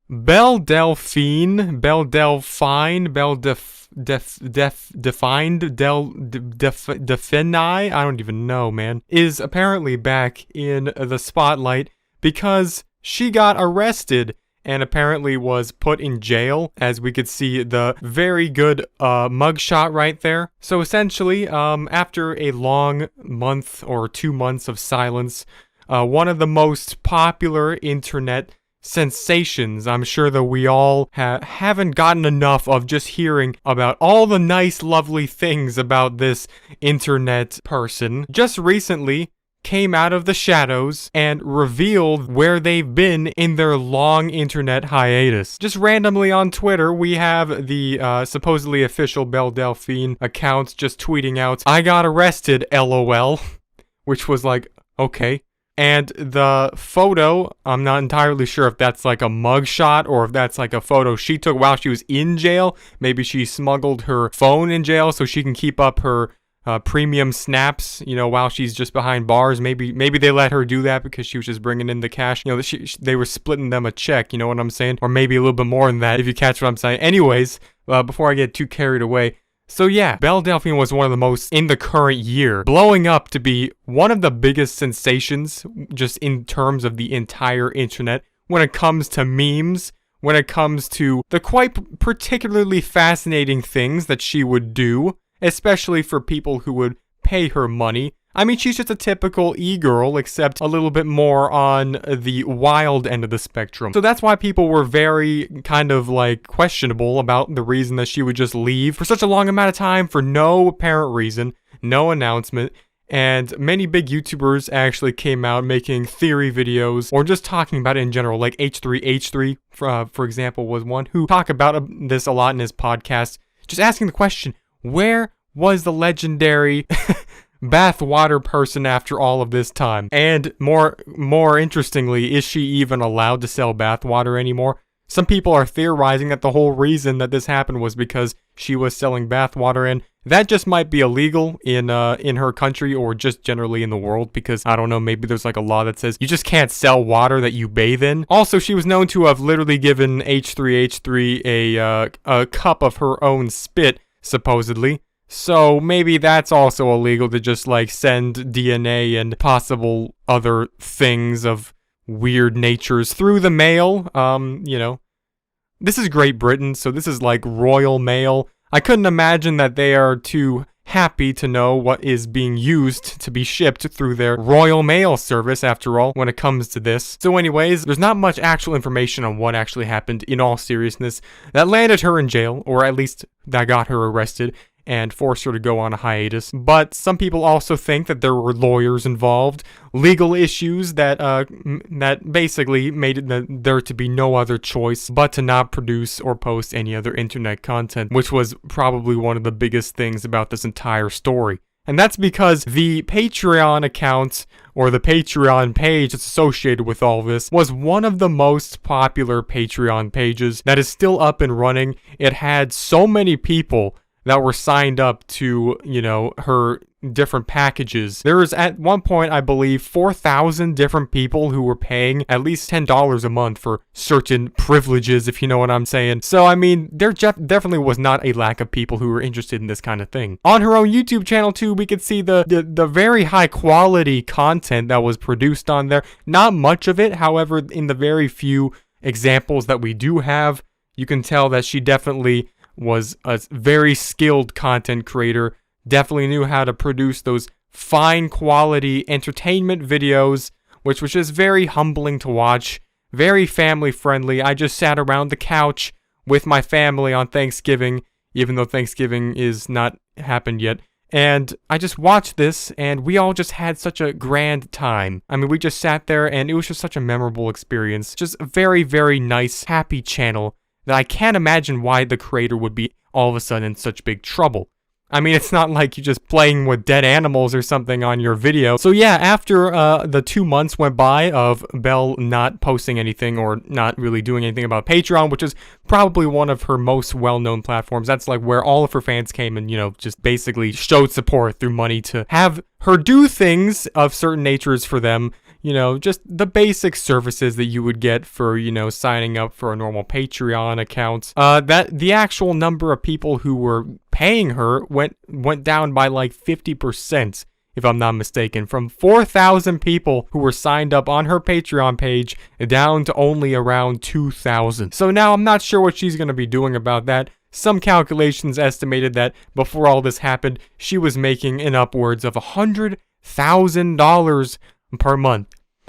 Belle Delphine, Belle Delphine, Defined, Delphine, I don't even know, man, is apparently back in the spotlight because she got arrested and apparently was put in jail, as we could see the very good mugshot right there. So essentially, after a long month or 2 months of silence, one of the most popular internet sensations, I'm sure that we all haven't gotten enough of just hearing about all the nice, lovely things about this internet person, just recently came out of the shadows and revealed where they've been in their long internet hiatus. Just randomly on Twitter, we have the supposedly official Belle Delphine account just tweeting out, "I got arrested, LOL," which was like, okay. And the photo, I'm not entirely sure if that's like a mugshot or if that's like a photo she took while she was in jail. Maybe she smuggled her phone in jail so she can keep up her premium snaps, while she's just behind bars. Maybe they let her do that because she was just bringing in the cash. They were splitting them a check, you know what I'm saying? Or maybe a little bit more than that, if you catch what I'm saying. Anyways, before I get too carried away. So yeah, Belle Delphine was one of the most, in the current year, blowing up to be one of the biggest sensations, just in terms of the entire internet, when it comes to memes, when it comes to the quite particularly fascinating things that she would do, especially for people who would pay her money. I mean, she's just a typical e-girl, except a little bit more on the wild end of the spectrum. So that's why people were very kind of like questionable about the reason that she would just leave for such a long amount of time for no apparent reason, no announcement. And many big YouTubers actually came out making theory videos or just talking about it in general, like H3H3, for example, was one who talked about this a lot in his podcast, just asking the question, where was the legendary bathwater person after all of this time? And more interestingly, is she even allowed to sell bathwater anymore? Some people are theorizing that the whole reason that this happened was because she was selling bathwater, and that just might be illegal in her country or just generally in the world, because I don't know, maybe there's like a law that says you just can't sell water that you bathe in. Also, she was known to have literally given H3H3 a cup of her own spit, supposedly. So maybe that's also illegal, to just like send DNA and possible other things of weird natures through the mail. This is Great Britain, so this is like royal mail. I couldn't imagine that they are too happy to know what is being used to be shipped through their Royal Mail service, after all, when it comes to this. So anyways, there's not much actual information on what actually happened, in all seriousness, that landed her in jail, or at least that got her arrested and forced her to go on a hiatus. But some people also think that there were lawyers involved, legal issues that basically made there to be no other choice but to not produce or post any other internet content, which was probably one of the biggest things about this entire story. And that's because the Patreon account, or the Patreon page that's associated with all this, was one of the most popular Patreon pages that is still up and running. It had so many people that were signed up to, her different packages. There was at one point, I believe, 4,000 different people who were paying at least $10 a month for certain privileges, if you know what I'm saying. So, I mean, there definitely was not a lack of people who were interested in this kind of thing. On her own YouTube channel, too, we could see the very high quality content that was produced on there. Not much of it, however, in the very few examples that we do have, you can tell that she definitely was a very skilled content creator, definitely knew how to produce those fine quality entertainment videos, which was just very humbling to watch, very family friendly. I just sat around the couch with my family on Thanksgiving, even though Thanksgiving is not happened yet, and I just watched this, and we all just had such a grand time. I mean, we just sat there, and it was just such a memorable experience. Just a very, very nice, happy channel that I can't imagine why the creator would be all of a sudden in such big trouble. I mean, it's not like you're just playing with dead animals or something on your video. So yeah, after the 2 months went by of Belle not posting anything or not really doing anything about Patreon, which is probably one of her most well-known platforms. That's like where all of her fans came and, just basically showed support through money to have her do things of certain natures for them. just the basic services that you would get for, signing up for a normal Patreon account. That the actual number of people who were paying her went down by like 50%, if I'm not mistaken, from 4,000 people who were signed up on her Patreon page down to only around 2,000. So now I'm not sure what she's going to be doing about that. Some calculations estimated that before all this happened, she was making in upwards of $100,000 per month.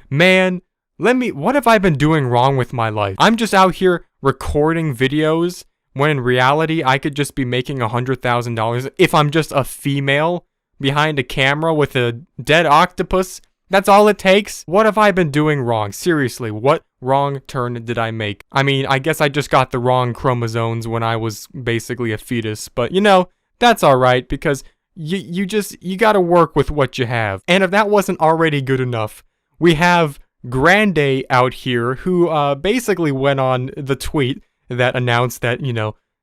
Man, what have I been doing wrong with my life? I'm just out here recording videos when in reality I could just be making $100,000 if I'm just a female behind a camera with a dead octopus. That's all it takes. What have I been doing wrong? Seriously, what wrong turn did I make? I mean, I guess I just got the wrong chromosomes when I was basically a fetus, but that's alright because you gotta work with what you have. And if that wasn't already good enough, we have Grande out here who basically went on the tweet that announced that,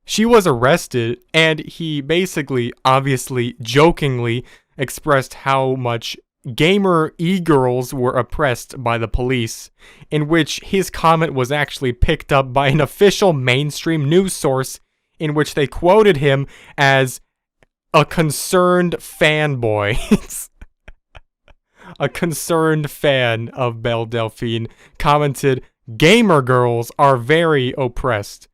she was arrested, and he basically, obviously, jokingly expressed how much gamer e-girls were oppressed by the police, in which his comment was actually picked up by an official mainstream news source, in which they quoted him as a concerned fanboy. A concerned fan of Belle Delphine commented, "Gamer girls are very oppressed."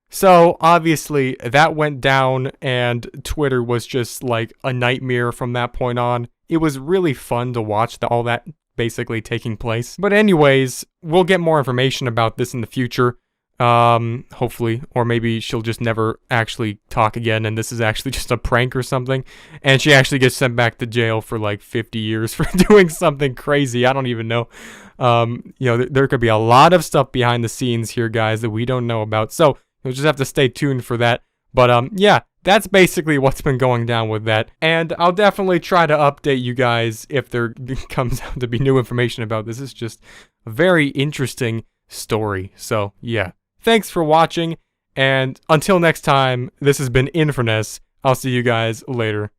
So, obviously, that went down, and Twitter was just like a nightmare from that point on. It was really fun to watch all that basically taking place. But anyways, we'll get more information about this in the future. Hopefully. Or maybe she'll just never actually talk again, and this is actually just a prank or something. And she actually gets sent back to jail for like 50 years for doing something crazy. I don't even know. There could be a lot of stuff behind the scenes here, guys, that we don't know about. So, you'll just have to stay tuned for that. But, yeah, that's basically what's been going down with that. And I'll definitely try to update you guys if there comes out to be new information about this. It's just a very interesting story. So, yeah. Thanks for watching. And until next time, this has been Inferness. I'll see you guys later.